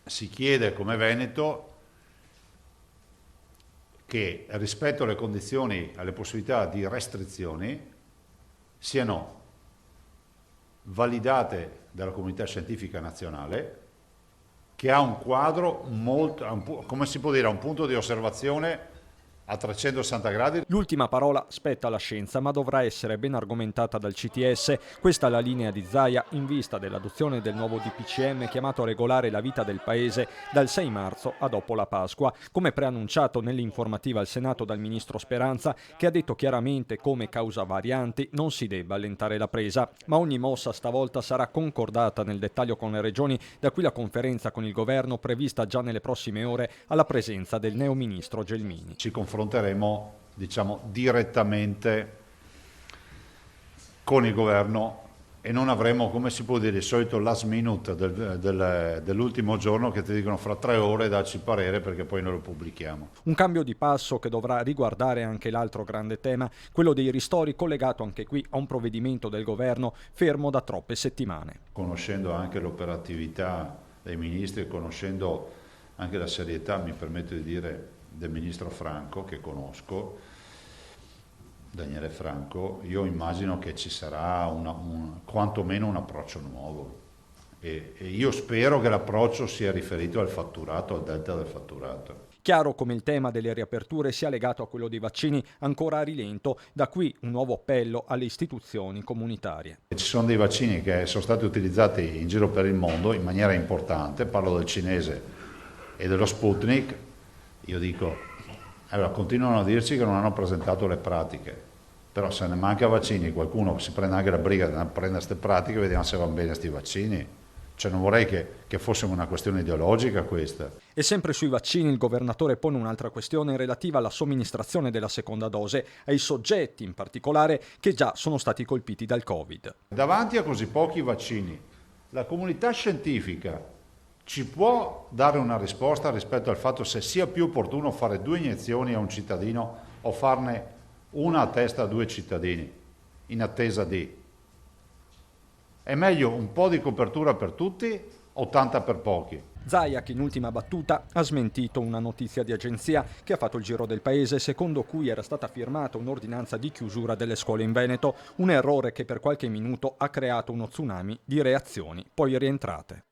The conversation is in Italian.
Si chiede come Veneto che rispetto alle condizioni, alle possibilità di restrizioni, siano validate dalla comunità scientifica nazionale, che ha un quadro molto, come si può dire, un punto di osservazione a 360 gradi. L'ultima parola spetta alla scienza, ma dovrà essere ben argomentata dal CTS. Questa è la linea di Zaia in vista dell'adozione del nuovo DPCM chiamato a regolare la vita del Paese dal 6 marzo a dopo la Pasqua, come preannunciato nell'informativa al Senato dal ministro Speranza, che ha detto chiaramente come causa varianti non si debba allentare la presa. Ma ogni mossa stavolta sarà concordata nel dettaglio con le regioni, da qui la conferenza con il governo prevista già nelle prossime ore alla presenza del neoministro Gelmini. Ci confronteremo, diciamo, direttamente con il governo e non avremo, come si può dire, il solito last minute dell'ultimo giorno che ti dicono fra 3 ore dacci parere perché poi noi lo pubblichiamo. Un cambio di passo che dovrà riguardare anche l'altro grande tema, quello dei ristori, collegato anche qui a un provvedimento del governo fermo da troppe settimane. Conoscendo anche l'operatività dei ministri, conoscendo anche la serietà, mi permetto di dire, del ministro Franco, che conosco, Daniele Franco, io immagino che ci sarà quantomeno un approccio nuovo e io spero che l'approccio sia riferito al fatturato, al delta del fatturato. Chiaro come il tema delle riaperture sia legato a quello dei vaccini ancora a rilento, da qui un nuovo appello alle istituzioni comunitarie. Ci sono dei vaccini che sono stati utilizzati in giro per il mondo in maniera importante, parlo del cinese e dello Sputnik, io dico, allora continuano a dirci che non hanno presentato le pratiche, però se ne manca vaccini, qualcuno si prende anche la briga di prendere queste pratiche, vediamo se vanno bene questi vaccini. Cioè non vorrei che fosse una questione ideologica questa. E sempre sui vaccini il governatore pone un'altra questione relativa alla somministrazione della seconda dose ai soggetti in particolare che già sono stati colpiti dal Covid. Davanti a così pochi vaccini, la comunità scientifica ci può dare una risposta rispetto al fatto se sia più opportuno fare 2 iniezioni a un cittadino o farne una a testa a 2 cittadini in attesa di... È meglio un po' di copertura per tutti o tanta per pochi? Zaia, che in ultima battuta ha smentito una notizia di agenzia che ha fatto il giro del paese, secondo cui era stata firmata un'ordinanza di chiusura delle scuole in Veneto, un errore che per qualche minuto ha creato uno tsunami di reazioni poi rientrate.